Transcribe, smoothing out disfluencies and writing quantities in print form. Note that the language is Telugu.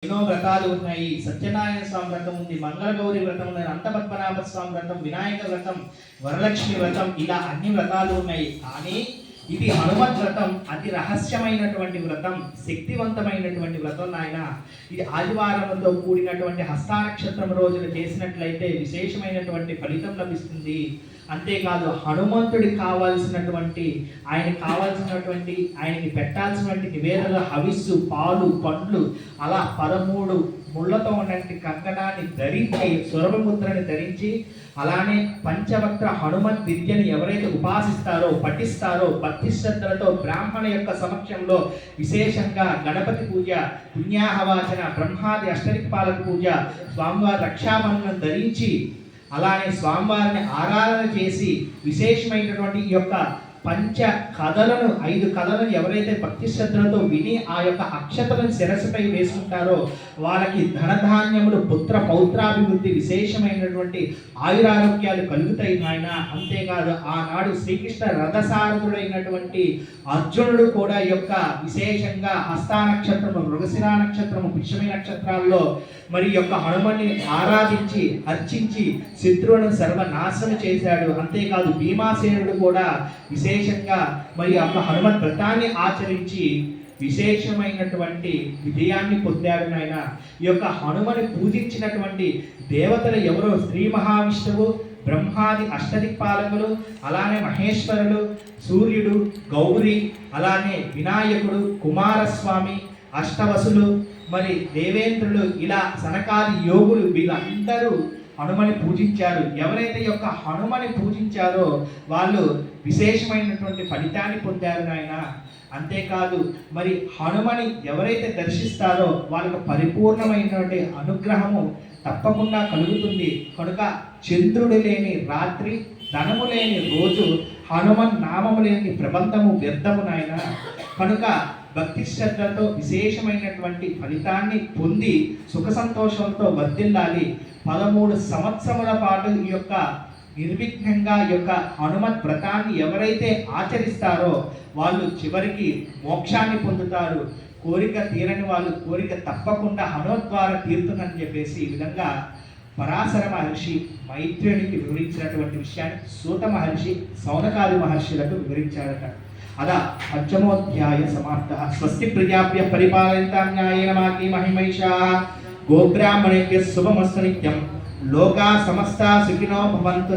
ఎన్నో వ్రతాలు ఉన్నాయి. సత్యనారాయణ స్వామి వ్రతం ఉంది, మంగళగౌరి వ్రతం ఉంది, అనంతపద్మనాభ స్వామి వ్రతం, వినాయక వ్రతం, వరలక్ష్మి వ్రతం, ఇలా అన్ని వ్రతాలు ఉన్నాయి. కానీ ఇది హనుమత్ వ్రతం అతి రహస్యమైనటువంటి వ్రతం, శక్తివంతమైనటువంటి వ్రతం నాయన. ఇది ఆదివారంతో కూడినటువంటి హస్తానక్షత్రం రోజున చేసినట్లయితే విశేషమైనటువంటి ఫలితం లభిస్తుంది. అంతేకాదు హనుమంతుడికి కావాల్సినటువంటి ఆయనకి పెట్టాల్సినటువంటి నివేదన హవిస్సు, పాలు, పండ్లు, అలా 13 ముళ్ళతో ఉన్నటువంటి కంకణాన్ని ధరించి, సురభముద్రని ధరించి, అలానే పంచవక్ర హనుమత్ విద్యను ఎవరైతే ఉపాసిస్తారో, పఠిస్తారో, భక్తి శ్రద్ధలతో బ్రాహ్మణ యొక్క సమక్షంలో విశేషంగా గణపతి పూజ, పుణ్యాహవాచన, బ్రహ్మాది అష్టదిక్పాలక పూజ, స్వామివారి రక్షాబంధనం ధరించి, అలానే స్వామివారిని ఆరాధన చేసి విశేషమైనటువంటి ఈ యొక్క పంచ కథలను 5 కథలను ఎవరైతే భక్తి శ్రద్ధలతో విని ఆ యొక్క అక్షతలను శిరస్సుపై వేసుకుంటారో వాళ్ళకి ధనధాన్యములు, పుత్ర పౌత్రాభివృద్ధి, విశేషమైనటువంటి ఆయురారోగ్యాలు కలుగుతాయి నాయన. అంతేకాదు ఆనాడు శ్రీకృష్ణ రథసారథుడైనటువంటి అర్జునుడు కూడా ఈ యొక్క విశేషంగా హస్తా నక్షత్రము, మృగశిరా నక్షత్రము, పుష్యమి నక్షత్రాల్లో మరి యొక్క హనుమని ఆరాధించి అర్చించి శత్రువులను సర్వనాశనం చేశాడు. అంతేకాదు భీమాసేనుడు కూడా విశేషంగా మరి యొక్క హనుమత్ వ్రతాన్ని ఆచరించి విశేషమైనటువంటి విజయాన్ని పొందాడు నాయన. ఈ యొక్క హనుమని పూజించినటువంటి దేవతలు ఎవరో శ్రీ మహావిష్ణువు, బ్రహ్మాది అష్టదిక్పాలకులు, అలానే మహేశ్వరుడు, సూర్యుడు, గౌరి, అలానే వినాయకుడు, కుమారస్వామి, అష్టవసులు, మరి దేవేంద్రులు, ఇలా సనకాది యోగులు వీళ్ళందరూ హనుమని పూజించారు. ఎవరైతే యొక్క హనుమని పూజించారో వాళ్ళు విశేషమైనటువంటి ఫలితాన్ని పొందారు నాయన. అంతేకాదు మరి హనుమని ఎవరైతే దర్శిస్తారో వాళ్ళకు పరిపూర్ణమైనటువంటి అనుగ్రహము తప్పకుండా కలుగుతుంది. కనుక చంద్రుడు లేని రాత్రి, ధనము లేని రోజు, హనుమన్ నామము లేని ప్రబంధము వ్యర్థము నాయన. కనుక భక్తి శ్రద్ధలతో విశేషమైనటువంటి ఫలితాన్ని పొంది సుఖ సంతోషంతో వర్ధిల్లాలి. 13 సంవత్సరముల పాటు ఈ యొక్క నిర్విఘ్నంగా ఈ యొక్క హనుమత్ వ్రతాన్ని ఎవరైతే ఆచరిస్తారో వాళ్ళు చివరికి మోక్షాన్ని పొందుతారు. కోరిక తీరని వాళ్ళు కోరిక తప్పకుండా హనుమత్ ద్వారా తీరుతుందని చెప్పేసి ఈ విధంగా పరాశర మహర్షి మైత్రేయునికి వివరించినటువంటి విషయాన్ని సూత మహర్షి సౌనకాది మహర్షులకు వివరించారట. అదా పంచమోధ్యాయ సమాప్త. స్వస్తి ప్రజాభ్య పరిపాలయంతాం న్యాయేన మాకి మహిమైషాః. గోబ్రాహ్మణేభ్యః శుభమస్తు నిత్యం. లోకా సమస్తా సుఖినో భవంతు.